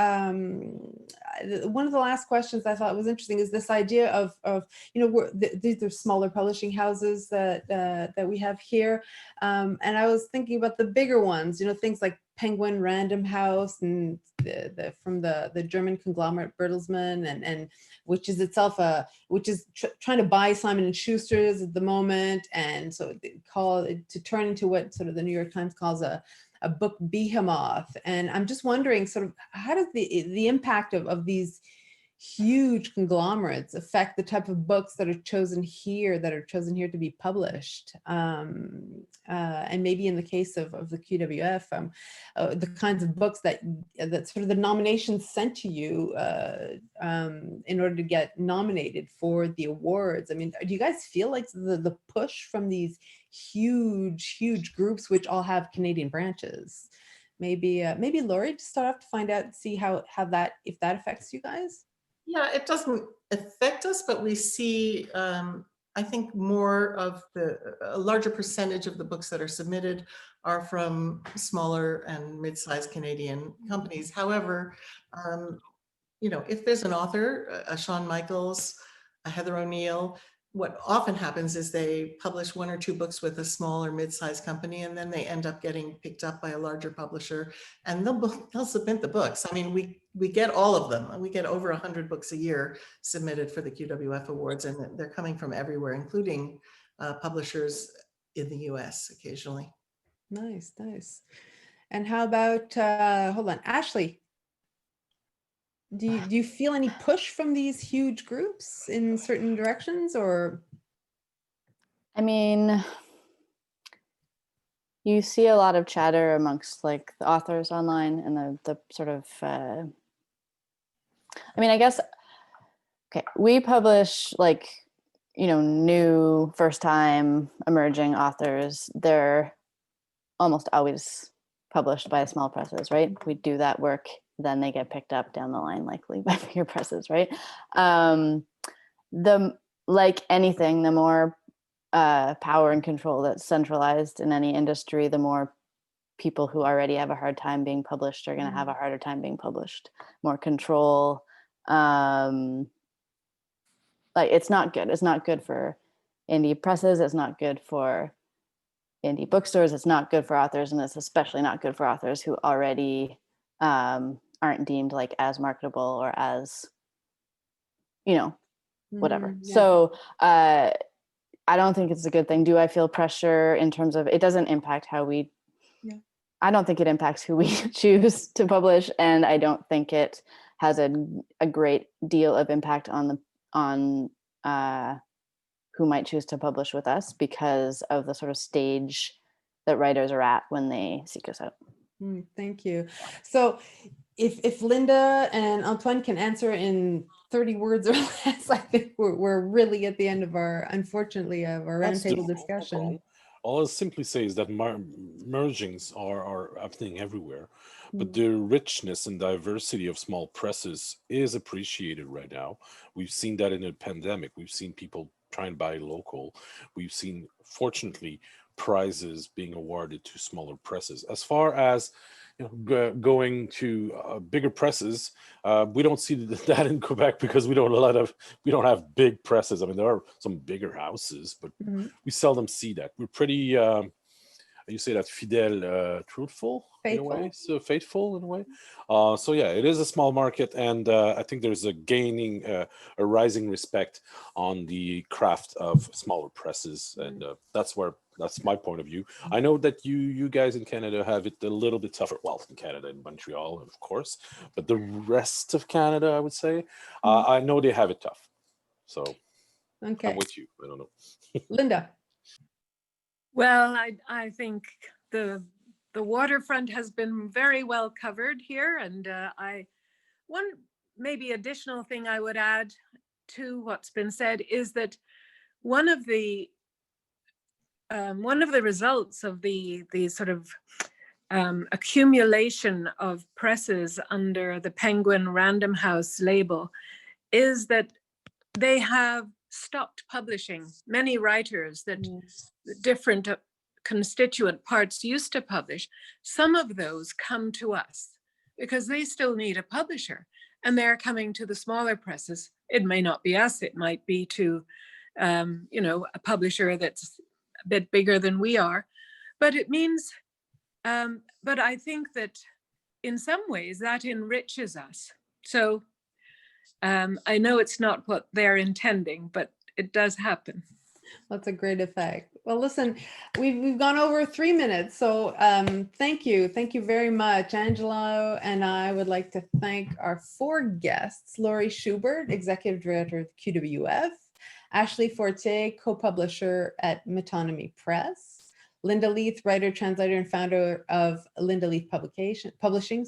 one of the last questions I thought was interesting is this idea of these are smaller publishing houses that we have here, and I was thinking about the bigger ones, things like Penguin Random House and from the German conglomerate Bertelsmann, and which is itself trying to buy Simon and Schuster's at the moment, and so they call it to turn into what sort of the New York Times calls a book behemoth. And I'm just wondering, sort of, how does the impact of these huge conglomerates affect the type of books that are chosen here to be published, and maybe in the case of the QWF, the kinds of books that sort of the nominations sent to you in order to get nominated for the awards. I mean, do you guys feel like the push from these huge groups, which all have Canadian branches? Maybe Laurie, to start off, to find out, see how that, if that affects you guys. Yeah, it doesn't affect us, but we see, I think, more of a larger percentage of the books that are submitted are from smaller and mid-sized Canadian companies. However, you know, if there's an author, a Sean Michaels, a Heather O'Neill, what often happens is they publish 1 or 2 books with a small or mid-sized company, and then they end up getting picked up by a larger publisher, and they'll submit the books. I mean, we get all of them. We get over 100 books a year submitted for the QWF Awards, and they're coming from everywhere, including publishers in the US occasionally. Nice. And how about, hold on, Ashley? Do you feel any push from these huge groups in certain directions, or? I mean, you see a lot of chatter amongst like the authors online, and the sort of, I mean, I guess, okay, we publish like, you know, new first time emerging authors. They're almost always published by small presses, right? We do that work, then they get picked up down the line, likely by bigger presses, right? Like anything, the more power and control that's centralized in any industry, the more people who already have a hard time being published are going to have a harder time being published. More control. Like, it's not good. It's not good for indie presses. It's not good for indie bookstores. It's not good for authors, and it's especially not good for authors who already aren't deemed like as marketable or as, you know, whatever. Yeah. So I don't think it's a good thing. Do I feel pressure in terms of, it doesn't impact how we, I don't think it impacts who we choose to publish, and I don't think it has a great deal of impact on who might choose to publish with us, because of the sort of stage that writers are at when they seek us out. Thank you. So if Linda and Antoine can answer in 30 words or less, I think we're really at the end of unfortunately, of our roundtable discussion. All I'll simply say is that mergings are happening everywhere, but the richness and diversity of small presses is appreciated right now. We've seen that in the pandemic. We've seen people try and buy local. We've seen, fortunately, prizes being awarded to smaller presses. As far as going to bigger presses, we don't see that in Quebec, because we don't have big presses. I mean, there are some bigger houses, but we seldom see that. We're pretty, you say that, fidèle, truthful in a way, so faithful in a way. So yeah, it is a small market, and I think there's a rising respect on the craft of smaller presses, and that's my point of view. I know that you guys in Canada have it a little bit tougher. Well, in Canada, in Montreal, of course, but the rest of Canada, I would say, I know they have it tough. So okay. I'm with you. I don't know. Linda. Well, I think the waterfront has been very well covered here, and one maybe additional thing I would add to what's been said is that one of the results of the sort of accumulation of presses under the Penguin Random House label is that they have stopped publishing. Many writers that different constituent parts used to publish, some of those come to us because they still need a publisher, and they're coming to the smaller presses. It may not be us, it might be to a publisher that's a bit bigger than we are, but it means but I think that in some ways that enriches us. So I know it's not what they're intending, but it does happen. That's a great effect. Well, listen, we've gone over 3 minutes, so thank you very much, Angelo. And I would like to thank our 4 guests: Laurie Schubert, Executive Director of QWF; Ashley Fortier, co-publisher at Metonymy Press; Linda Leith, writer, translator, and founder of Linda Leith Publishing.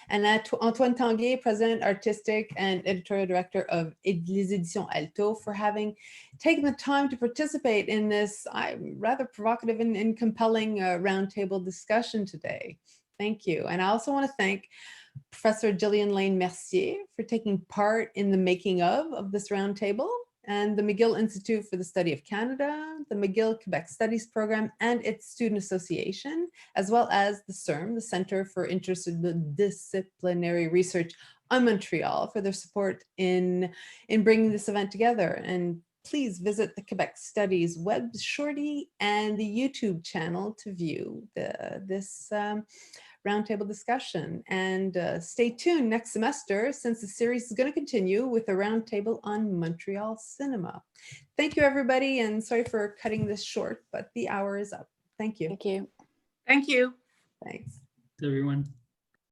And Antoine Tanguay, president, artistic, and editorial director of Les Éditions Alto, for having taken the time to participate in this rather provocative and compelling roundtable discussion today. Thank you. And I also want to thank Professor Gillian Lane Mercier for taking part in the making of this roundtable, and the McGill Institute for the Study of Canada, the McGill Quebec Studies Program and its Student Association, as well as the CIRM, the Center for Interdisciplinary Research on Montreal, for their support in bringing this event together. And please visit the Quebec Studies web shorty and the YouTube channel to view this roundtable discussion. And stay tuned next semester, since the series is going to continue with a roundtable on Montreal cinema. Thank you, everybody, and sorry for cutting this short, but the hour is up. Thank you. Thank you. Thank you. Thanks. Everyone.